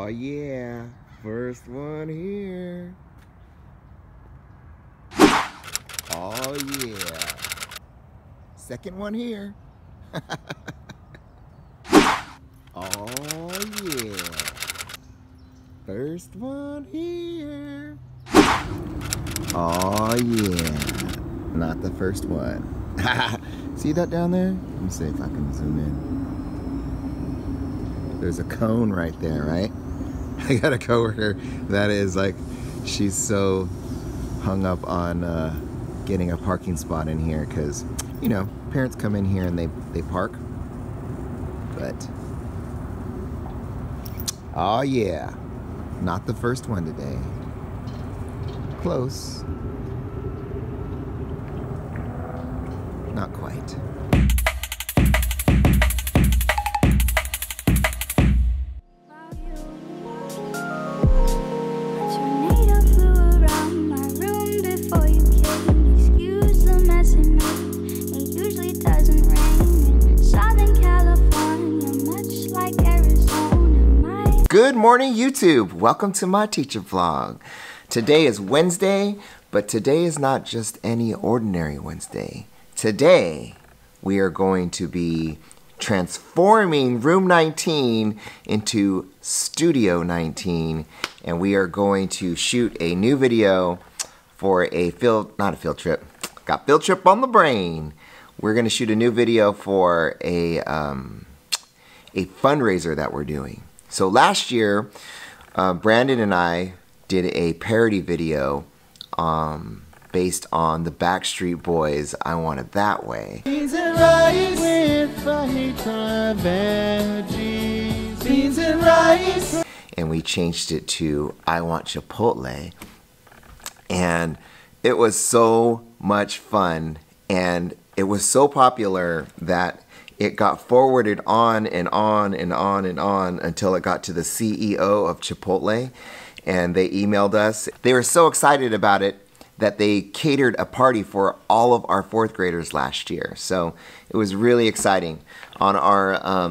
Oh yeah, first one here. Oh yeah. Second one here. Oh yeah. First one here. Oh yeah. Not the first one. See that down there? Let me see if I can zoom in. There's a cone right there, right? I got a coworker that is like, she's so hung up on getting a parking spot in here because, you know, parents come in here and they park. But, oh yeah, not the first one today. Close. Not quite. Good morning, YouTube. Welcome to my teacher vlog. Today is Wednesday, but today is not just any ordinary Wednesday. Today, we are going to be transforming room 19 into studio 19, and we are going to shoot a new video for a not a field trip, got field trip on the brain. We're going to shoot a new video for a fundraiser that we're doing. So last year, Brandon and I did a parody video based on the Backstreet Boys' I Want It That Way. Beans and rice with fajita veggies. Beans and rice. And we changed it to I Want Chipotle. And it was so much fun. And it was so popular that it got forwarded on and on and on and on until it got to the CEO of Chipotle, and they emailed us. They were so excited about it that they catered a party for all of our fourth graders last year. So it was really exciting. On our,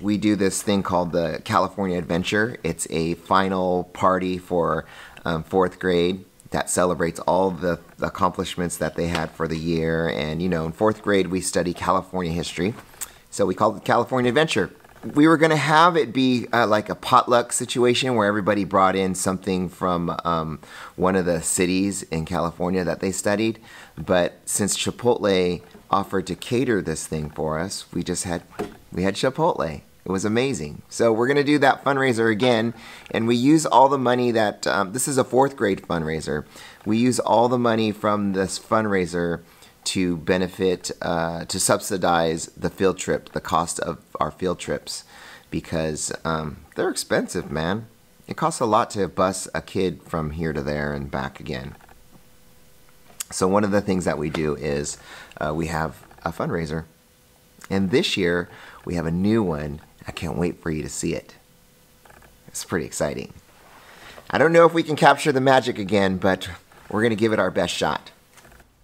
we do this thing called the California Adventure. It's a final party for fourth grade that celebrates all the accomplishments that they had for the year. And you know, in fourth grade we study California history, so we called it California Adventure. We were gonna have it be like a potluck situation where everybody brought in something from one of the cities in California that they studied, but since Chipotle offered to cater this thing for us, we had Chipotle. It was amazing. So we're gonna do that fundraiser again, and we use all the money that, this is a fourth grade fundraiser. We use all the money from this fundraiser to benefit, to subsidize the field trip, the cost of our field trips, because they're expensive, man. It costs a lot to bus a kid from here to there and back again. So one of the things that we do is we have a fundraiser. And this year, we have a new one. I can't wait for you to see it. It's pretty exciting. I don't know if we can capture the magic again, but we're gonna give it our best shot.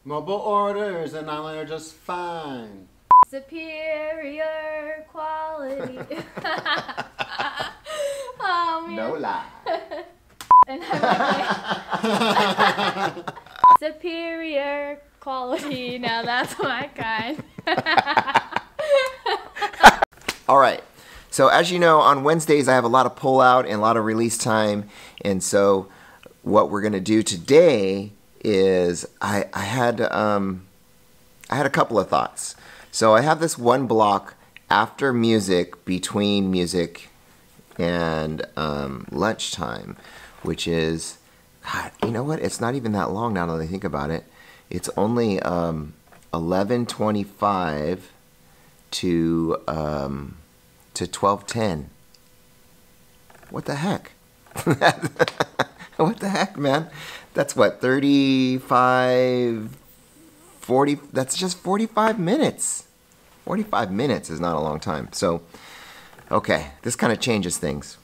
Mobile orders and online are just fine. Superior quality. Oh, man. No lie. And I'm like, superior quality. Now that's my kind. All right. So as you know, on Wednesdays I have a lot of pull-out and a lot of release time, and so what we're going to do today is I had a couple of thoughts. So I have this one block after music, between music and lunchtime, which is, God, you know what? It's not even that long now that I think about it. It's only 11:25 to 12:10. What the heck? What the heck, man? That's what, 35, 40, that's just 45 minutes. 45 minutes is not a long time. So, okay, this kind of changes things.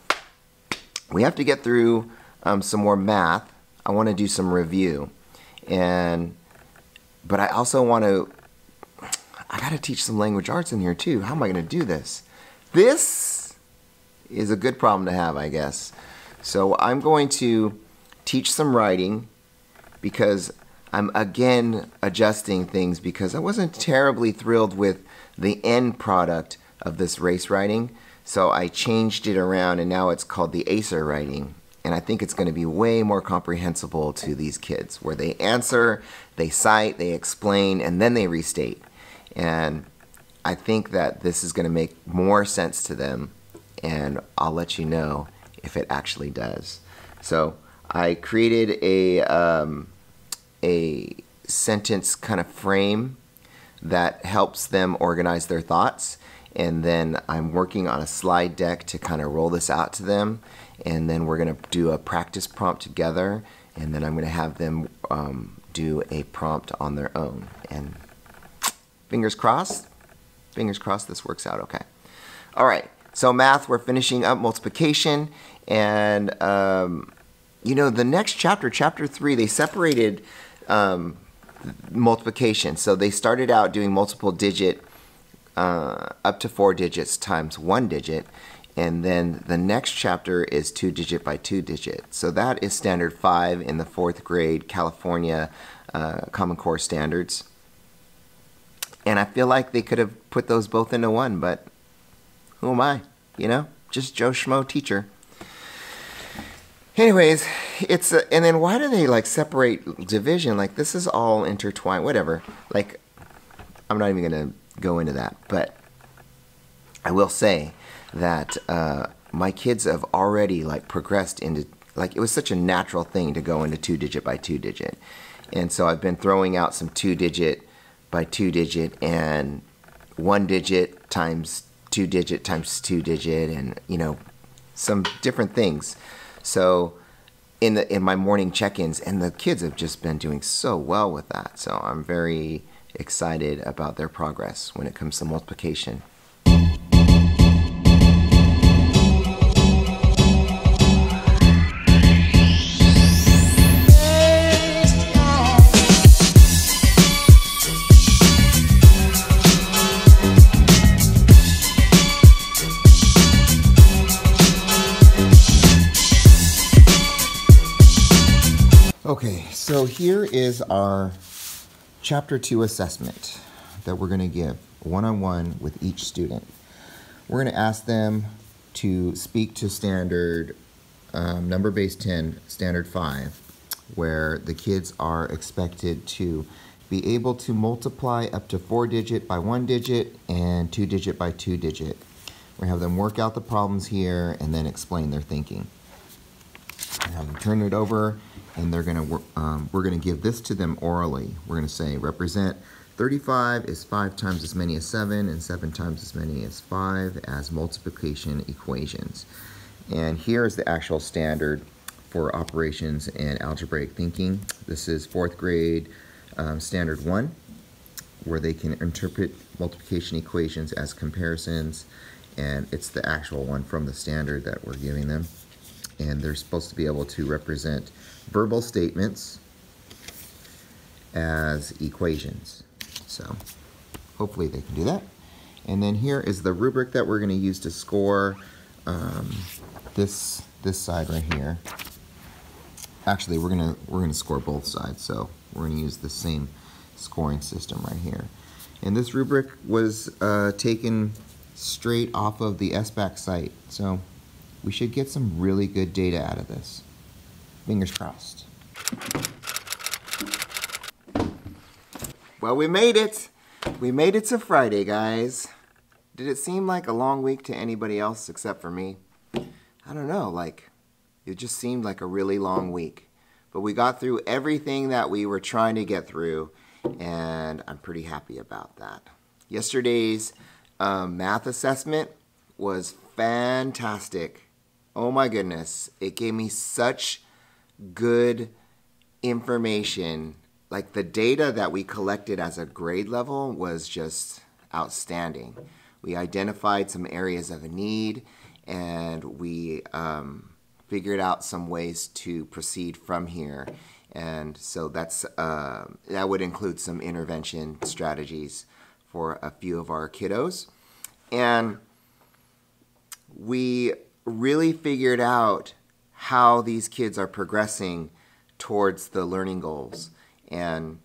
We have to get through some more math. I want to do some review. But I also want to, I got to teach some language arts in here too. How am I going to do this? This is a good problem to have, I guess. So I'm going to teach some writing because I'm again adjusting things because I wasn't terribly thrilled with the end product of this race writing. So I changed it around and now it's called the ACER writing. And I think it's going to be way more comprehensible to these kids where they answer, they cite, they explain, and then they restate. And I think that this is going to make more sense to them, and I'll let you know if it actually does. So I created a sentence kind of frame that helps them organize their thoughts, and then I'm working on a slide deck to kind of roll this out to them, and then we're going to do a practice prompt together, and then I'm going to have them do a prompt on their own. And fingers crossed this works out okay. All right, so math, we're finishing up multiplication, and you know, the next chapter, chapter 3, they separated multiplication. So they started out doing multiple digit up to 4 digits times 1 digit, and then the next chapter is 2 digit by 2 digit. So that is standard 5 in the 4th grade California Common Core standards. And I feel like they could have put those both into one, but who am I? You know, just Joe Schmo teacher. Anyways, it's and then why do they like separate division? Like this is all intertwined, whatever. Like I'm not even gonna go into that, but I will say that my kids have already like progressed into, like it was such a natural thing to go into 2 digit by 2 digit. And so I've been throwing out some 2 digit by 2 digit and 1 digit times 2 digit times 2 digit, and you know, some different things. So in my morning check-ins, and the kids have just been doing so well with that. So I'm very excited about their progress when it comes to multiplication. Okay, so here is our Chapter 2 assessment that we're going to give one-on-one with each student. We're going to ask them to speak to standard number base 10, standard 5, where the kids are expected to be able to multiply up to 4 digit by 1 digit and 2 digit by 2 digit. We're going to have them work out the problems here and then explain their thinking. And have them turn it over, and they're gonna we're gonna give this to them orally. We're gonna say represent 35 is 5 times as many as 7 and 7 times as many as 5 as multiplication equations. And here is the actual standard for operations and algebraic thinking. This is 4th grade standard 1, where they can interpret multiplication equations as comparisons, and it's the actual one from the standard that we're giving them. And they're supposed to be able to represent verbal statements as equations. So hopefully they can do that. And then here is the rubric that we're going to use to score this side right here. Actually, we're gonna score both sides, so we're going to use the same scoring system right here. And this rubric was taken straight off of the SBAC site, so we should get some really good data out of this. Fingers crossed. Well, we made it. We made it to Friday, guys. Did it seem like a long week to anybody else except for me? I don't know, like, it just seemed like a really long week. But we got through everything that we were trying to get through, and I'm pretty happy about that. Yesterday's math assessment was fantastic. Oh my goodness, it gave me such good information. Like the data that we collected as a grade level was just outstanding. We identified some areas of need, and we figured out some ways to proceed from here. And so that's that would include some intervention strategies for a few of our kiddos. And we really figured out how these kids are progressing towards the learning goals. And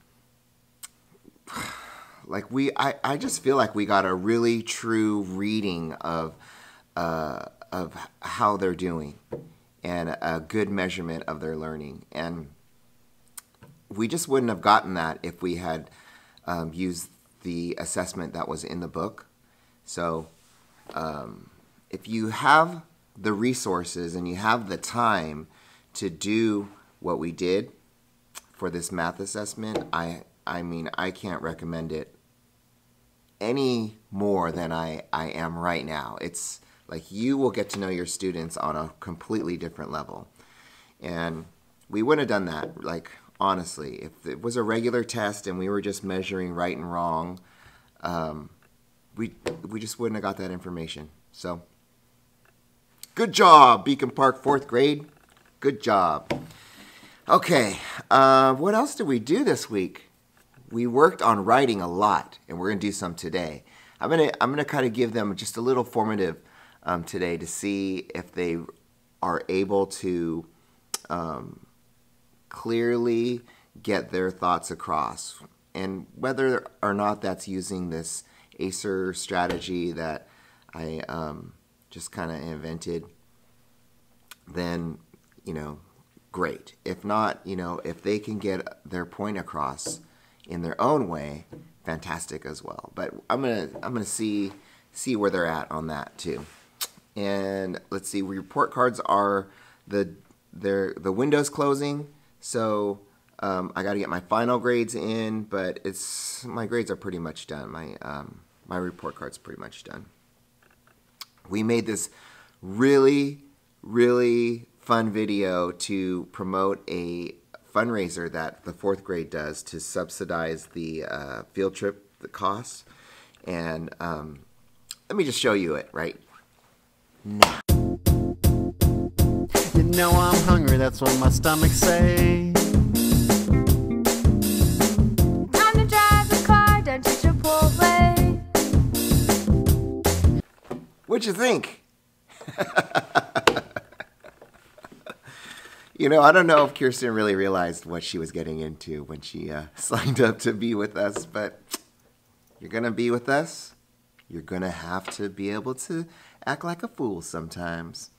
like I just feel like we got a really true reading of how they're doing and a good measurement of their learning. And we just wouldn't have gotten that if we had used the assessment that was in the book. So if you have the resources and you have the time to do what we did for this math assessment, I mean, I can't recommend it any more than I am right now. It's like you will get to know your students on a completely different level. And we wouldn't have done that, like, honestly. If it was a regular test and we were just measuring right and wrong, we just wouldn't have got that information. So, good job, Beacon Park 4th grade. Good job. Okay, what else did we do this week? We worked on writing a lot, and we're gonna do some today. I'm gonna kind of give them just a little formative today to see if they are able to clearly get their thoughts across, and whether or not that's using this ACER strategy that I just kind of invented, then, you know, great. If not, you know, if they can get their point across in their own way, fantastic as well. But I'm gonna see where they're at on that too. And let's see, report cards are the window's closing, so I got to get my final grades in, but my grades are pretty much done. My report card's pretty much done. We made this really fun video to promote a fundraiser that the 4th grade does to subsidize the field trip, the costs. And let me just show you it right now. You know I'm hungry, that's what my stomach say. Time to drive the car down to Chipotle. What'd you think? You know, I don't know if Kirsten really realized what she was getting into when she signed up to be with us, but you're going to be with us. You're going to have to be able to act like a fool sometimes.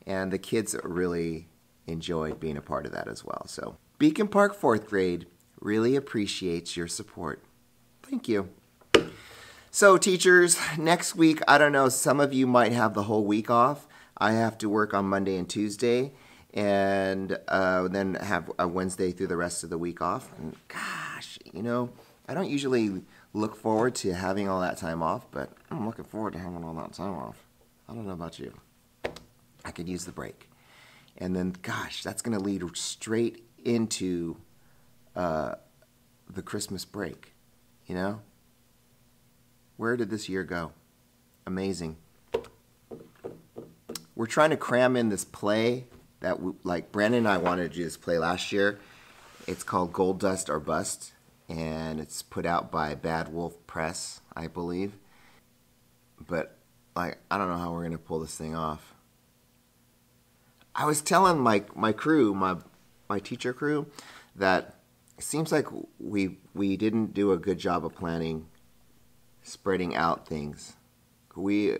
And the kids really enjoyed being a part of that as well. So Beacon Park 4th grade really appreciates your support. Thank you. So teachers, next week, I don't know, some of you might have the whole week off. I have to work on Monday and Tuesday, and then have a Wednesday through the rest of the week off. And gosh, you know, I don't usually look forward to having all that time off, but I'm looking forward to having all that time off. I don't know about you. I could use the break. And then, gosh, that's going to lead straight into the Christmas break, you know? Where did this year go? Amazing. We're trying to cram in this play that, like, Brandon and I wanted to do this play last year. It's called Gold Dust or Bust, and it's put out by Bad Wolf Press, I believe. But, like, I don't know how we're going to pull this thing off. I was telling my crew, my teacher crew, that it seems like we didn't do a good job of planning, spreading out things. We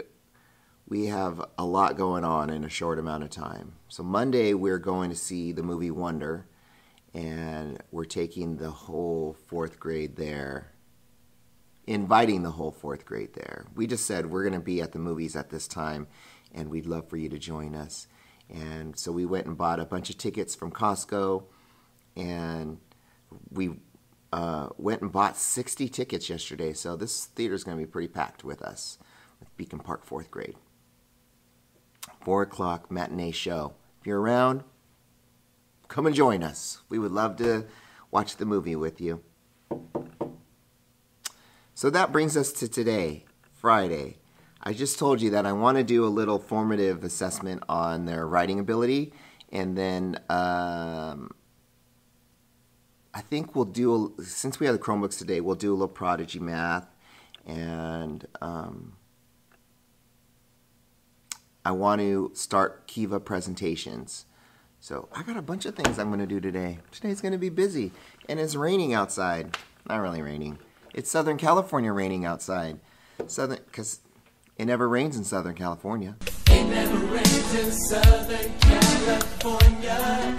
have a lot going on in a short amount of time. So Monday we're going to see the movie Wonder, and we're taking the whole 4th grade there, inviting the whole 4th grade there. We just said we're going to be at the movies at this time, and we'd love for you to join us. And so we went and bought a bunch of tickets from Costco, and we went and bought 60 tickets yesterday. So this theater's going to be pretty packed with us, with Beacon Park 4th grade. 4 o'clock matinee show. If you're around, come and join us. We would love to watch the movie with you. So that brings us to today, Friday. I just told you that I want to do a little formative assessment on their writing ability, and then I think we'll do, since we have the Chromebooks today, we'll do a little Prodigy math, and I want to start Kiva presentations. So I got a bunch of things I'm going to do today. Today's going to be busy. And it's raining outside. Not really raining. It's Southern California raining outside. Because it never rains in Southern California. It never rains in Southern California.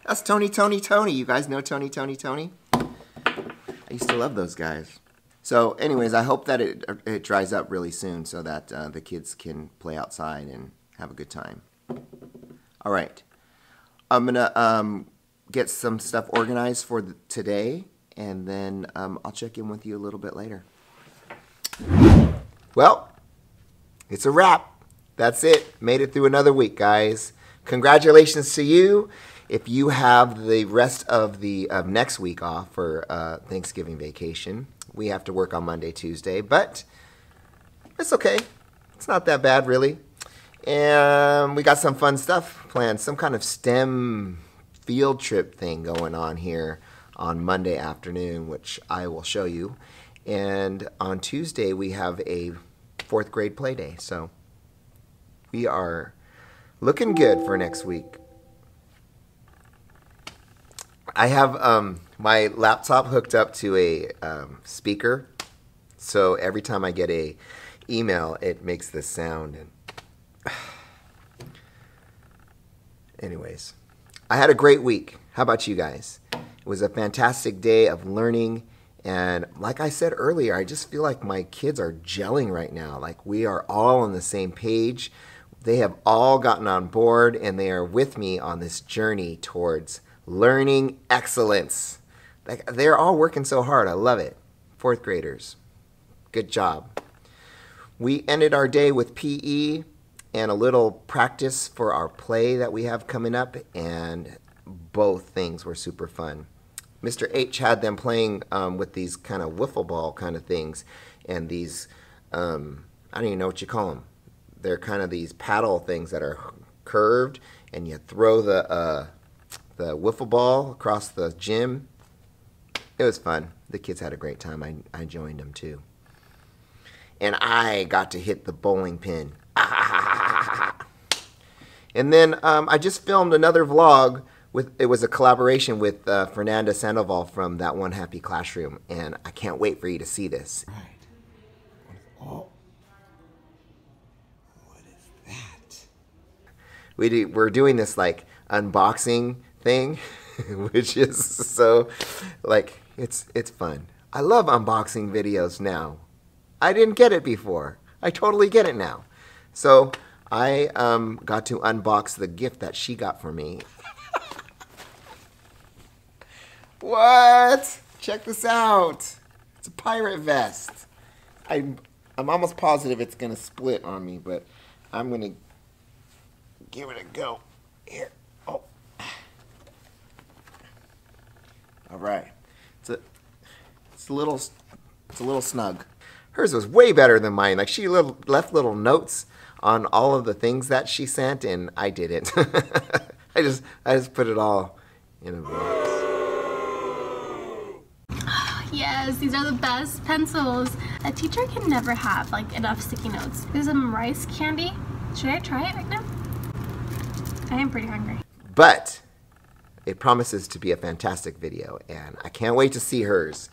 That's Tony. You guys know Tony? I used to love those guys. So anyways, I hope that it dries up really soon so that the kids can play outside and have a good time. All right. I'm going to get some stuff organized for today, and then I'll check in with you a little bit later. Well, it's a wrap. That's it. Made it through another week, guys. Congratulations to you. If you have the rest of the next week off for Thanksgiving vacation, we have to work on Monday, Tuesday, but it's okay. It's not that bad, really. And we got some fun stuff planned, some kind of STEM field trip thing going on here on Monday afternoon, which I will show you. And on Tuesday, we have a 4th grade play day. So we are looking good for next week. I have my laptop hooked up to a speaker, so every time I get a email, it makes this sound. And anyways, I had a great week. How about you guys? It was a fantastic day of learning, and like I said earlier, I just feel like my kids are gelling right now. Like we are all on the same page. They have all gotten on board, and they are with me on this journey towards learning excellence. Like, they're all working so hard. I love it. 4th graders. Good job. We ended our day with PE and a little practice for our play that we have coming up, and both things were super fun. Mr. H had them playing with these kind of wiffle ball kind of things, and these, I don't even know what you call them. They're kind of these paddle things that are curved, and you throw the wiffle ball across the gym. It was fun. The kids had a great time. I joined them too. And I got to hit the bowling pin. And then I just filmed another vlog. It was a collaboration with Fernanda Sandoval from That One Happy Classroom. And I can't wait for you to see this. Right. Oh. What is that? We're doing this like unboxing thing, which is so, like, it's fun. I love unboxing videos now. I didn't get it before. I totally get it now. So I got to unbox the gift that she got for me. What? Check this out. It's a pirate vest. I'm almost positive it's gonna split on me, but I'm gonna give it a go. Here. Oh. All right. It's a little snug. Hers was way better than mine. Like, she left little notes on all of the things that she sent, and I didn't. I just put it all in a box. Yes, these are the best pencils. A teacher can never have like enough sticky notes. There's some rice candy. Should I try it right now? I am pretty hungry. But it promises to be a fantastic video, and I can't wait to see hers.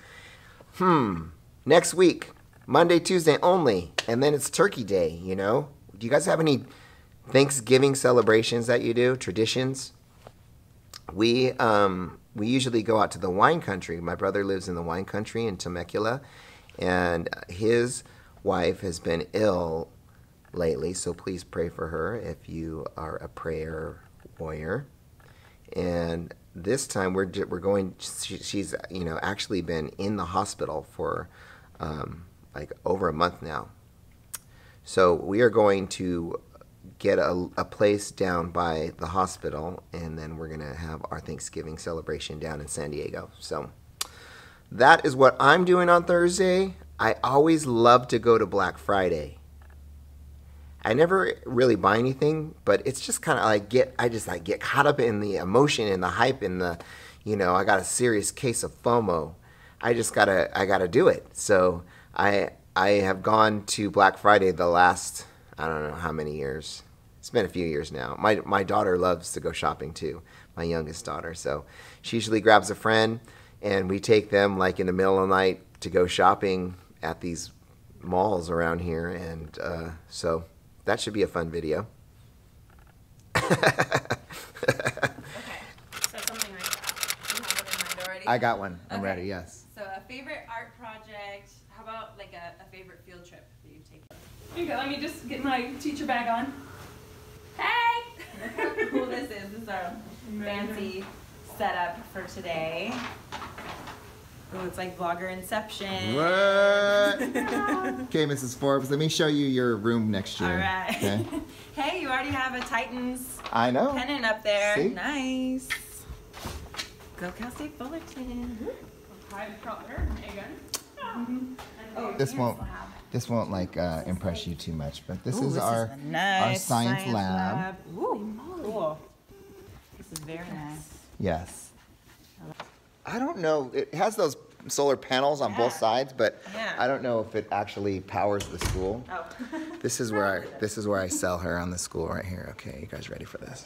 Next week, Monday, Tuesday only, and then it's Turkey Day, you know? Do you guys have any Thanksgiving celebrations that you do, traditions? We usually go out to the wine country. My brother lives in the wine country in Temecula, and his wife has been ill lately, so please pray for her if you are a prayer warrior. And this time we're going. She's actually been in the hospital for like over a month now. So we are going to get a place down by the hospital, and then we're gonna have our Thanksgiving celebration down in San Diego. So that is what I'm doing on Thursday. I always love to go to Black Friday. I never really buy anything, but it's just kind of like I just get caught up in the emotion and the hype and the, I got a serious case of FOMO. I gotta do it. So I I have gone to Black Friday the last, I don't know how many years. It's been a few years now. My daughter loves to go shopping too, my youngest daughter. So she usually grabs a friend and we take them like in the middle of the night to go shopping at these malls around here. And so that should be a fun video. Okay, so something like that. You have it in mind already? I got one. I'm Okay. ready, yes. So a favorite art project. How about like a favorite field trip that you've taken? Okay, let me just get my teacher bag on. Hey! Look how cool this is. This is our fancy setup for today. Oh, it's like vlogger inception. What? Okay, Mrs. Forbes, let me show you your room next year. All right. Okay? Hey, you already have a Titans I know. pennant up there. See? Nice. Go Cal State Fullerton. Hi, Cutler, Megan. Oh, This your won't slab. this won't like impress you too much, but this Ooh, is this our a nice science lab. Ooh, cool. This is very nice. Yes. I don't know. It has those solar panels on both sides, but Yeah. I don't know if it actually powers the school. Oh. This is where I sell her on the school right here. Okay, you guys ready for this?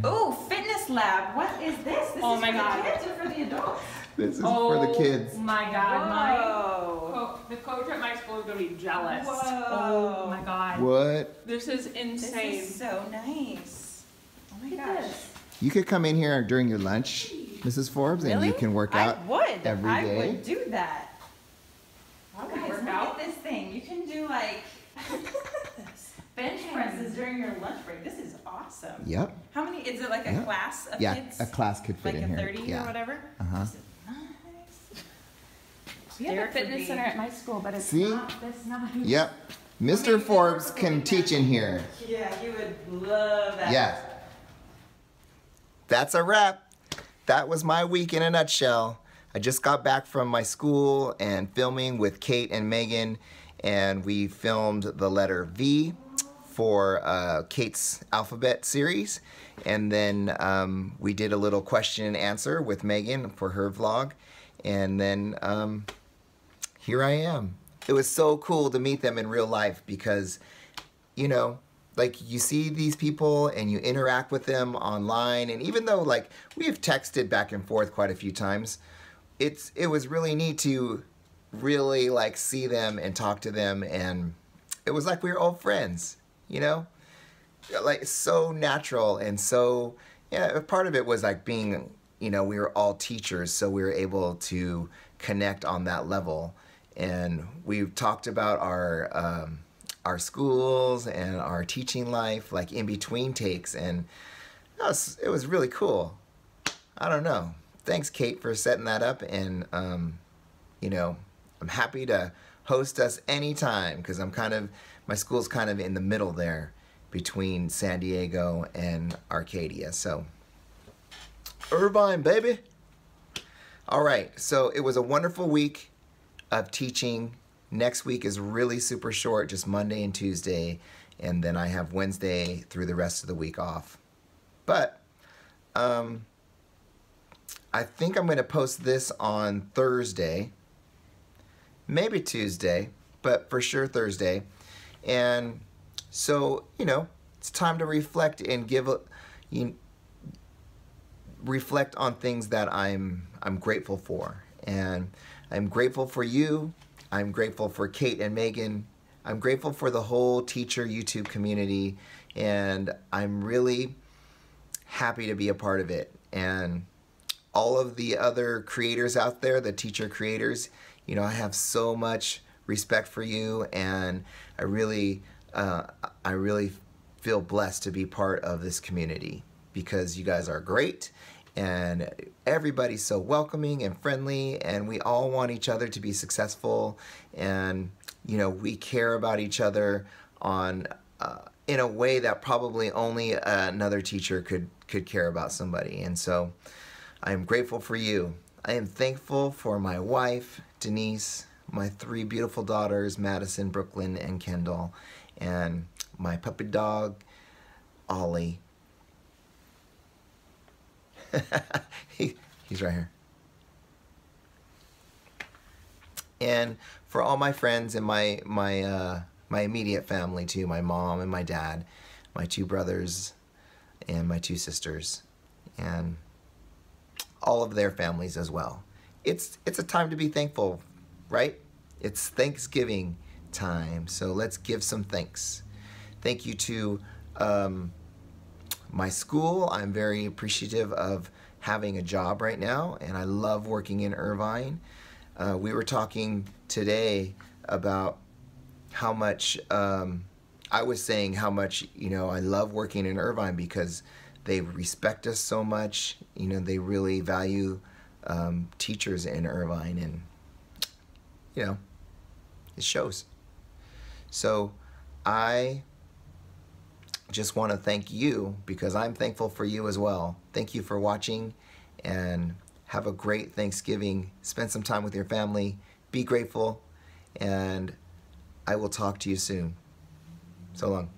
Ooh, fitness lab. What is this? This Oh is my for God. the kids or for the adults? This is for the kids. Oh my God, Whoa. the coach at my school is gonna be jealous. Whoa. Oh my God. What? This is This insane. is so nice. Oh my Look at gosh. this. You could come in here during your lunch, Mrs. Forbes, and you can work out I would. every I day. would do that. I would Guys, work look out. at this thing. You can do like bench presses during your lunch break. This is awesome. Yep. How many? Is it like a Yeah. class of Yeah, kids? a class could fit Like in a here. 30 Yeah. or whatever? Uh-huh. This is nice. We have Derek a would fitness be- center at my school, but it's See? not this nice. Yep. Mr. Forbes can teach in here. Yeah, you would love that. Yes. That's a wrap. That was my week in a nutshell. I just got back from my school and filming with Kate and Megan, and we filmed the letter V for Kate's alphabet series, and then we did a little question and answer with Megan for her vlog, and then here I am. It was so cool to meet them in real life because, you know, like you see these people and you interact with them online, and even though like we've texted back and forth quite a few times, it was really neat to really like see them and talk to them, and it was like we were old friends, you know? Like so natural, and so yeah, part of it was like being, you know, we were all teachers, so we were able to connect on that level, and we talked about our schools and our teaching life, like in between takes, and it was really cool. I don't know. Thanks, Kate, for setting that up, and you know, I'm happy to host us anytime because my school's kind of in the middle there between San Diego and Arcadia. So, Irvine, baby. All right, so it was a wonderful week of teaching. Next week is really super short, just Monday and Tuesday, and then I have Wednesday through the rest of the week off. But I think I'm going to post this on Thursday, maybe Tuesday, but for sure Thursday. And so, you know, it's time to reflect and reflect on things that I'm grateful for. And I'm grateful for you. I'm grateful for Kate and Megan. I'm grateful for the whole teacher YouTube community, and I'm really happy to be a part of it. And all of the other creators out there, the teacher creators, you know, I have so much respect for you, and I really feel blessed to be part of this community because you guys are great, and everybody's so welcoming and friendly, and we all want each other to be successful, and you know, we care about each other on in a way that probably only another teacher could care about somebody. And so I am grateful for you. I am thankful for my wife, Denise, my 3 beautiful daughters, Madison, Brooklyn, and Kendall, and my puppy dog, Ollie. He's right here. And for all my friends and my immediate family too, my mom and my dad, my 2 brothers and my 2 sisters, and all of their families as well. It's a time to be thankful, right? It's Thanksgiving time, so let's give some thanks. Thank you to my school. I'm very appreciative of having a job right now, and I love working in Irvine. We were talking today about how much, I was saying how much, I love working in Irvine because they respect us so much. They really value teachers in Irvine, and, it shows. So I just want to thank you because I'm thankful for you as well. Thank you for watching, and have a great Thanksgiving. Spend some time with your family. Be grateful, and I will talk to you soon. So long.